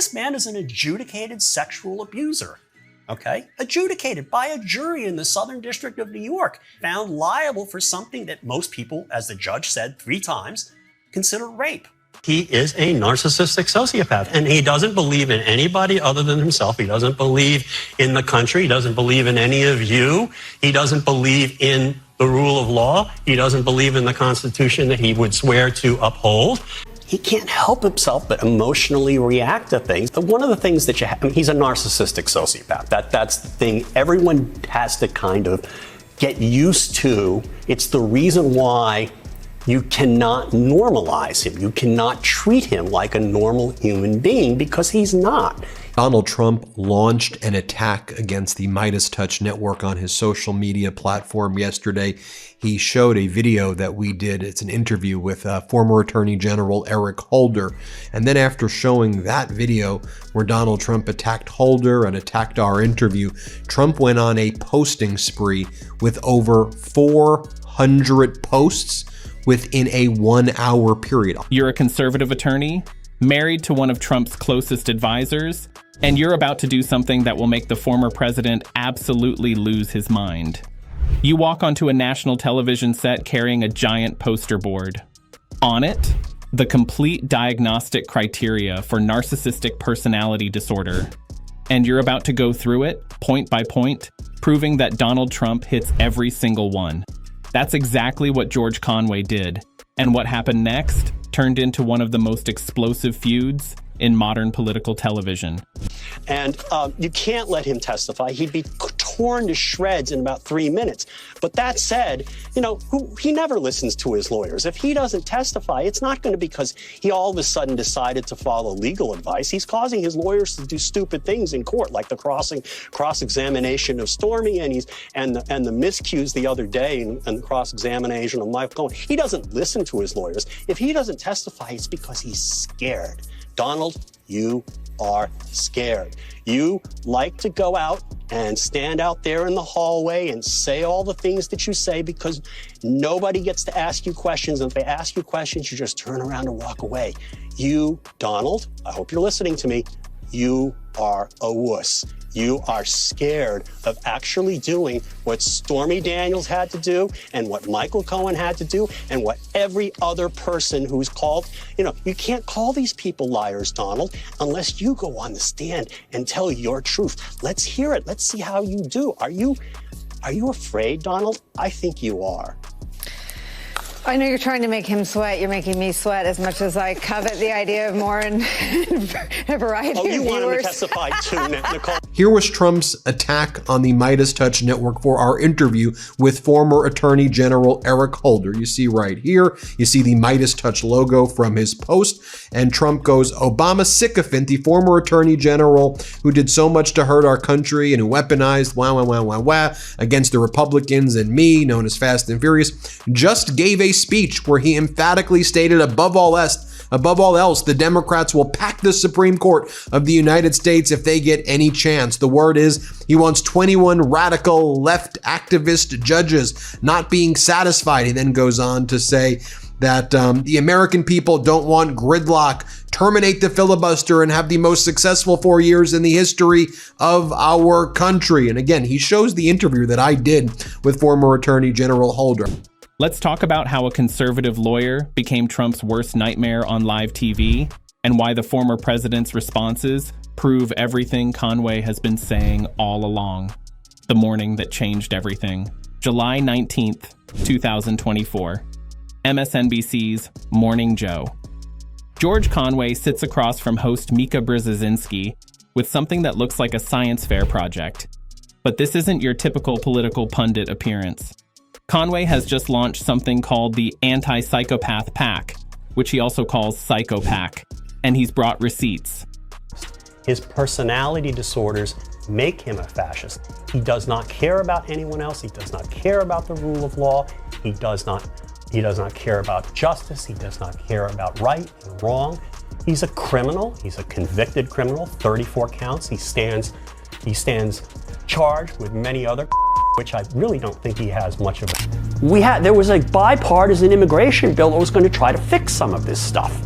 This man is an adjudicated sexual abuser. Okay? Adjudicated by a jury in the Southern District of New York, found liable for something that most people, as the judge said 3 times, consider rape. He is a narcissistic sociopath, and he doesn't believe in anybody other than himself. He doesn't believe in the country. He doesn't believe in any of you. He doesn't believe in the rule of law. He doesn't believe in the Constitution that he would swear to uphold. He can't help himself but emotionally react to things. But one of the things that he's a narcissistic sociopath. That's the thing everyone has to kind of get used to. It's the reason why you cannot normalize him. You cannot treat him like a normal human being because he's not. Donald Trump launched an attack against the Midas Touch network on his social media platform yesterday. He showed a video that we did. It's an interview with former Attorney General Eric Holder. And then after showing that video where Donald Trump attacked Holder and attacked our interview, Trump went on a posting spree with over 400 posts within a 1-hour period. You're a conservative attorney, married to one of Trump's closest advisors, and you're about to do something that will make the former president absolutely lose his mind. You walk onto a national television set carrying a giant poster board. On it, the complete diagnostic criteria for narcissistic personality disorder. And you're about to go through it, point by point, proving that Donald Trump hits every single one. That's exactly what George Conway did. And what happened next turned into one of the most explosive feuds in modern political television. And you can't let him testify. He'd be torn to shreds in about 3 minutes. But that said, he never listens to his lawyers. If he doesn't testify, it's not going to be because he all of a sudden decided to follow legal advice. He's causing his lawyers to do stupid things in court, like the cross-examination of Stormy and the miscues the other day and the cross-examination of Michael Cohen. He doesn't listen to his lawyers. If he doesn't testify, it's because he's scared. Donald, you are scared. You like to go out and stand out there in the hallway and say all the things that you say because nobody gets to ask you questions. And if they ask you questions, you just turn around and walk away. You, Donald, I hope you're listening to me, you are a wuss. You are scared of actually doing what Stormy Daniels had to do and what Michael Cohen had to do and what every other person who's called, you can't call these people liars, Donald, unless you go on the stand and tell your truth. Let's hear it. Let's see how you do. Are you afraid, Donald? I think you are. I know you're trying to make him sweat. You're making me sweat as much as I covet the idea of more and a variety of viewers. Oh, you want him to testify too, Nicole. Here was Trump's attack on the Midas Touch network for our interview with former Attorney General Eric Holder. You see right here, you see the Midas Touch logo from his post, and Trump goes, Obama sycophant, the former Attorney General who did so much to hurt our country and who weaponized against the Republicans and me, known as Fast and Furious, just gave a speech where he emphatically stated above all else, the Democrats will pack the Supreme Court of the United States if they get any chance. The word is he wants 21 radical left activist judges. Not being satisfied, he then goes on to say that the American people don't want gridlock, terminate the filibuster, and have the most successful 4 years in the history of our country. And again, he shows the interview that I did with former Attorney General Holder. Let's talk about how a conservative lawyer became Trump's worst nightmare on live TV and why the former president's responses prove everything Conway has been saying all along. The morning that changed everything. July 19th, 2024. MSNBC's Morning Joe. George Conway sits across from host Mika Brzezinski with something that looks like a science fair project. But this isn't your typical political pundit appearance. Conway has just launched something called the Anti-Psychopath PAC, which he also calls Psycho PAC, and he's brought receipts. His personality disorders make him a fascist. He does not care about anyone else. He does not care about the rule of law. He does not care about justice. He does not care about right and wrong. He's a criminal. He's a convicted criminal, 34 counts. He stands charged with many other which I really don't think he has much of it. There was a bipartisan immigration bill that was going to try to fix some of this stuff.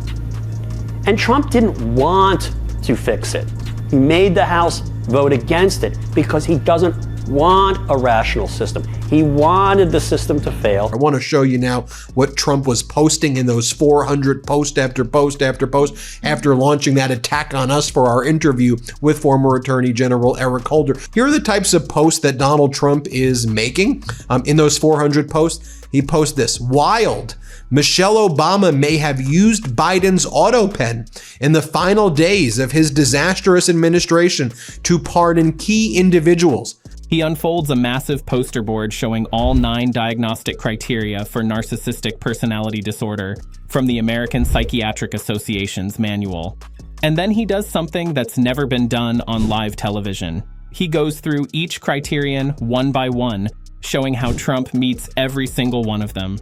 And Trump didn't want to fix it. He made the House vote against it because he doesn't want a rational system. He wanted the system to fail. I want to show you now what Trump was posting in those 400 post after post after post after launching that attack on us for our interview with former Attorney General Eric Holder. Here are the types of posts that Donald Trump is making. In those 400 posts, he posts this: wild. Michelle Obama may have used Biden's auto pen in the final days of his disastrous administration to pardon key individuals. He unfolds a massive poster board showing all 9 diagnostic criteria for narcissistic personality disorder from the American Psychiatric Association's manual. And then he does something that's never been done on live television. He goes through each criterion one by one, showing how Trump meets every single one of them.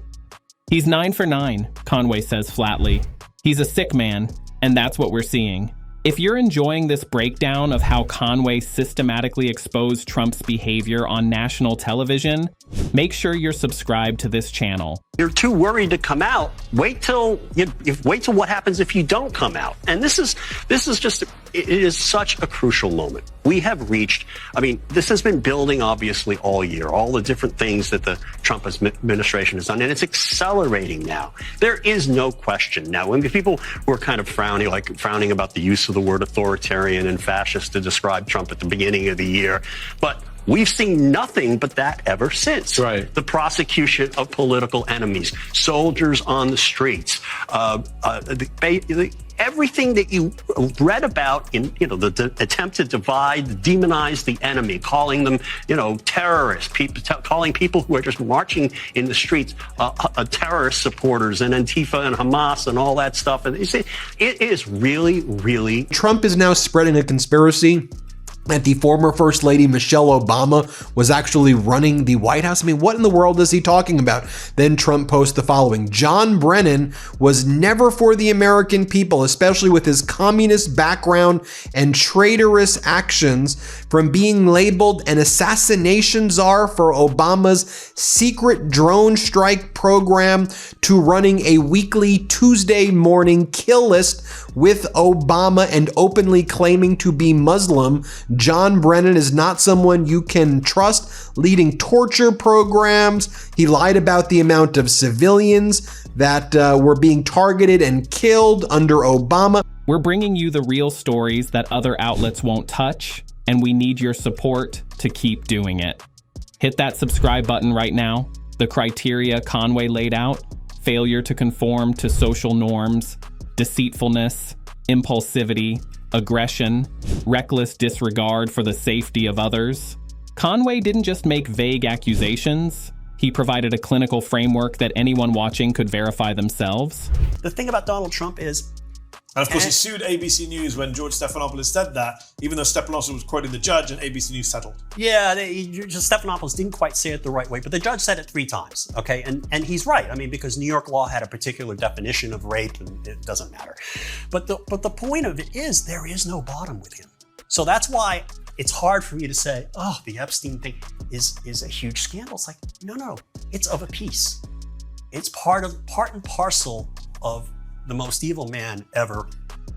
He's 9 for 9, Conway says flatly. He's a sick man, and that's what we're seeing. If you're enjoying this breakdown of how Conway systematically exposed Trump's behavior on national television, make sure you're subscribed to this channel. You're too worried to come out. Wait till what happens if you don't come out. And this is just, it is such a crucial moment. We have reached, this has been building obviously all year, all the different things that the Trump administration has done, and it's accelerating now. There is no question now. When people were kind of frowning about the use of the word authoritarian and fascist to describe Trump at the beginning of the year, but we've seen nothing but that ever since. Right. The prosecution of political enemies, soldiers on the streets, everything that you read about in, the attempt to divide, demonize the enemy, calling them, terrorists, calling people who are just marching in the streets, terrorist supporters, and Antifa and Hamas and all that stuff. And you see, it is really, really. Trump is now spreading a conspiracy that the former First Lady Michelle Obama was actually running the White House. What in the world is he talking about? Then Trump posts the following: John Brennan was never for the American people, especially with his communist background and traitorous actions, from being labeled an assassination czar for Obama's secret drone strike program to running a weekly Tuesday morning kill list with Obama and openly claiming to be Muslim. John Brennan is not someone you can trust, leading torture programs. He lied about the amount of civilians that were being targeted and killed under Obama. We're bringing you the real stories that other outlets won't touch, and we need your support to keep doing it. Hit that subscribe button right now. The criteria Conway laid out: failure to conform to social norms, deceitfulness, impulsivity, aggression, reckless disregard for the safety of others. Conway didn't just make vague accusations. He provided a clinical framework that anyone watching could verify themselves. The thing about Donald Trump is, and of course, he sued ABC News when George Stephanopoulos said that, even though Stephanopoulos was quoting the judge and ABC News settled. Yeah, Stephanopoulos didn't quite say it the right way, but the judge said it 3 times, okay? And he's right, because New York law had a particular definition of rape, and it doesn't matter. But the point of it is, there is no bottom with him. So that's why it's hard for me to say, oh, the Epstein thing is a huge scandal. It's like, no, it's of a piece. It's part and parcel of the most evil man ever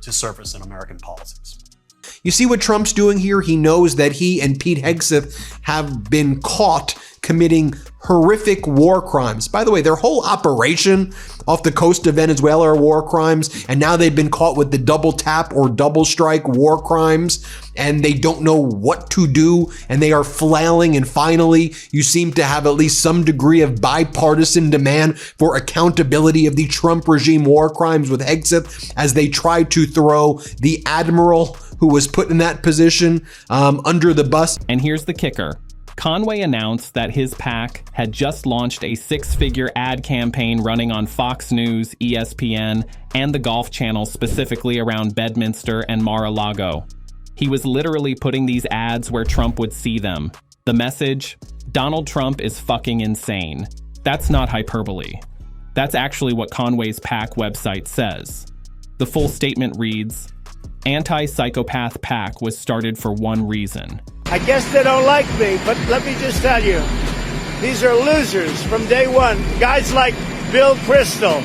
to surface in American politics. You see what Trump's doing here? He knows that he and Pete Hegseth have been caught committing horrific war crimes. By the way, their whole operation off the coast of Venezuela are war crimes, and now they've been caught with the double tap or double strike war crimes, and they don't know what to do, and they are flailing, and finally, you seem to have at least some degree of bipartisan demand for accountability of the Trump regime war crimes with Hegseth as they try to throw the admiral who was put in that position under the bus. And here's the kicker. Conway announced that his PAC had just launched a 6-figure ad campaign running on Fox News, ESPN, and the Golf Channel, specifically around Bedminster and Mar-a-Lago. He was literally putting these ads where Trump would see them. The message: Donald Trump is fucking insane. That's not hyperbole. That's actually what Conway's PAC website says. The full statement reads, "Anti-Psychopath PAC was started for one reason." I guess they don't like me, but let me just tell you, these are losers from day one. Guys like Bill Kristol,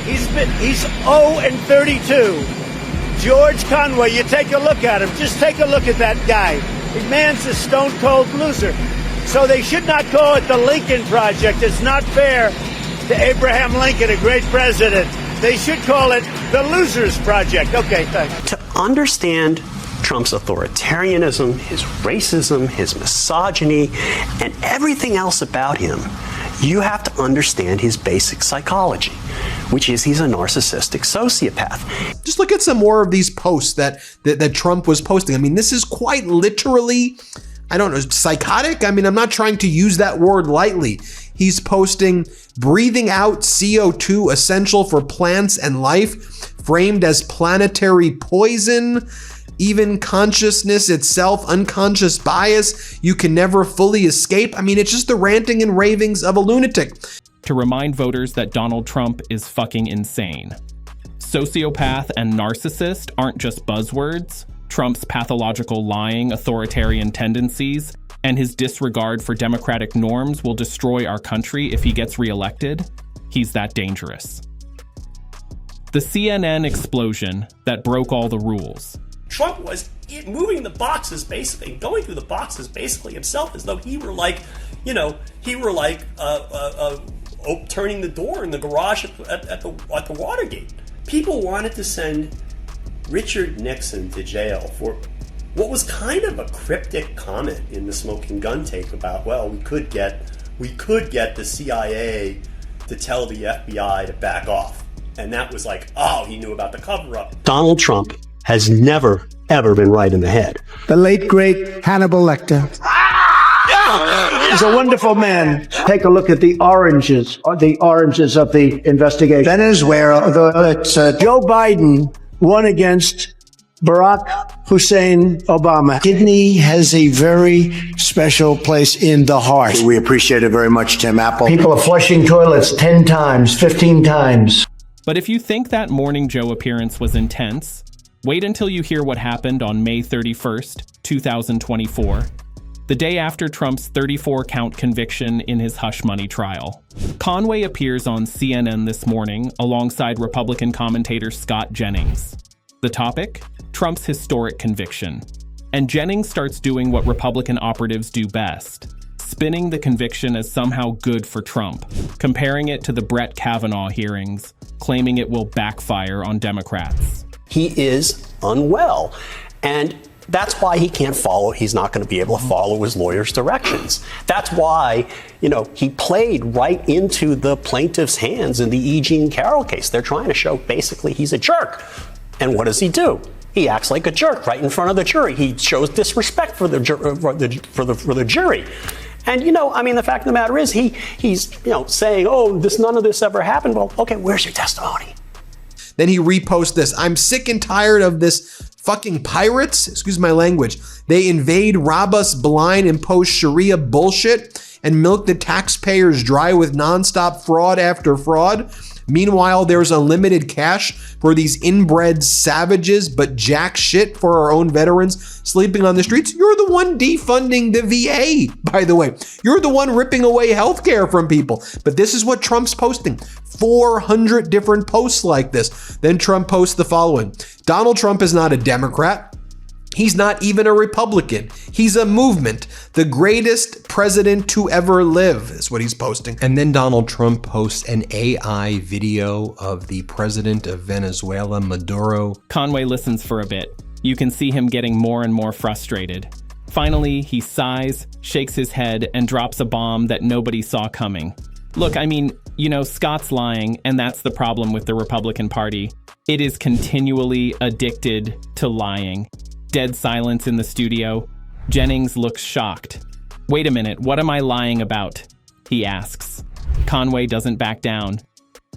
he's 0-32. George Conway, you take a look at him. Just take a look at that guy. The man's a stone-cold loser. So they should not call it the Lincoln Project. It's not fair to Abraham Lincoln, a great president. They should call it the Losers Project. Okay, thanks. To understand Trump's authoritarianism, his racism, his misogyny, and everything else about him, you have to understand his basic psychology, which is he's a narcissistic sociopath. Just look at some more of these posts that Trump was posting. I mean, this is quite literally, I don't know, psychotic? I mean, I'm not trying to use that word lightly. He's posting breathing out CO2 essential for plants and life, framed as planetary poison, even consciousness itself, unconscious bias, you can never fully escape. I mean, it's just the ranting and ravings of a lunatic. To remind voters that Donald Trump is fucking insane. Sociopath and narcissist aren't just buzzwords. Trump's pathological lying, authoritarian tendencies, and his disregard for democratic norms will destroy our country if he gets reelected. He's that dangerous. The CNN explosion that broke all the rules. Trump was moving the boxes, basically, going through the boxes basically himself, as though he were like, turning the door in the garage at the Watergate. People wanted to send Richard Nixon to jail for what was kind of a cryptic comment in the smoking gun tape about, well, we could get the CIA to tell the FBI to back off. And that was like, oh, he knew about the cover-up. Donald Trump has never, ever been right in the head. The late, great Hannibal Lecter. He's a wonderful man. Take a look at the oranges of the investigation. Venezuela, Joe Biden won against Barack Hussein Obama. Kidney has a very special place in the heart. We appreciate it very much, Tim Apple. People are flushing toilets 10 times, 15 times. But if you think that Morning Joe appearance was intense, wait until you hear what happened on May 31st, 2024, the day after Trump's 34-count conviction in his hush money trial. Conway appears on CNN this morning alongside Republican commentator Scott Jennings. The topic? Trump's historic conviction. And Jennings starts doing what Republican operatives do best, spinning the conviction as somehow good for Trump, comparing it to the Brett Kavanaugh hearings, claiming it will backfire on Democrats. He is unwell, and that's why he can't follow. He's not going to be able to follow his lawyer's directions. That's why, he played right into the plaintiff's hands in the E. Jean Carroll case. They're trying to show basically he's a jerk. And what does he do? He acts like a jerk right in front of the jury. He shows disrespect for the jury. And, the fact of the matter is he's saying, oh, none of this ever happened. Well, okay, where's your testimony? Then he reposts this. I'm sick and tired of this fucking pirates, excuse my language. They invade, rob us blind, impose Sharia bullshit, and milk the taxpayers dry with nonstop fraud after fraud. Meanwhile, there's unlimited cash for these inbred savages, but jack shit for our own veterans sleeping on the streets. You're the one defunding the VA, by the way. You're the one ripping away healthcare from people. But this is what Trump's posting. 400 different posts like this. Then Trump posts the following. Donald Trump is not a Democrat. He's not even a Republican. He's a movement. The greatest president to ever live is what he's posting. And then Donald Trump posts an AI video of the president of Venezuela, Maduro. Conway listens for a bit. You can see him getting more and more frustrated. Finally, he sighs, shakes his head, and drops a bomb that nobody saw coming. Look, Scott's lying, and that's the problem with the Republican Party. It is continually addicted to lying. Dead silence in the studio. Jennings looks shocked. Wait a minute, what am I lying about? He asks. Conway doesn't back down.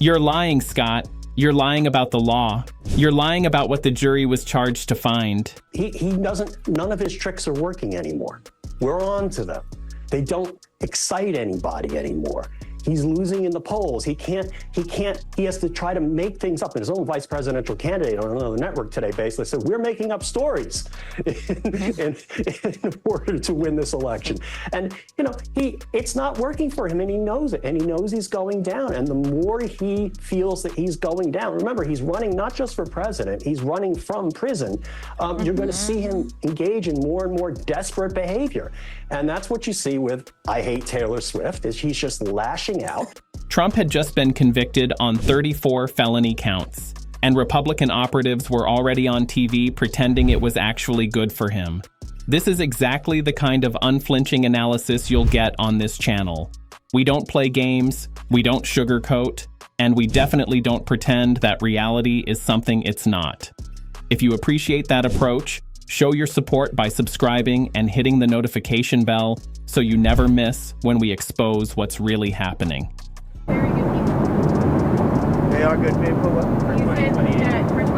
You're lying, Scott. You're lying about the law. You're lying about what the jury was charged to find. None of his tricks are working anymore. We're on to them. They don't excite anybody anymore. He's losing in the polls. He has to try to make things up. And his own vice presidential candidate on another network today basically said, we're making up stories in order to win this election. And, it's not working for him, and he knows it, and he knows he's going down. And the more he feels that he's going down, remember, he's running not just for president, he's running from prison. You're going to see him engage in more and more desperate behavior. And that's what you see with I Hate Taylor Swift, is he's just lashing out. Trump had just been convicted on 34 felony counts, and Republican operatives were already on TV pretending it was actually good for him. This is exactly the kind of unflinching analysis you'll get on this channel. We don't play games, we don't sugarcoat, and we definitely don't pretend that reality is something it's not. If you appreciate that approach, show your support by subscribing and hitting the notification bell so you never miss when we expose what's really happening. Very good people. They are good people. You said that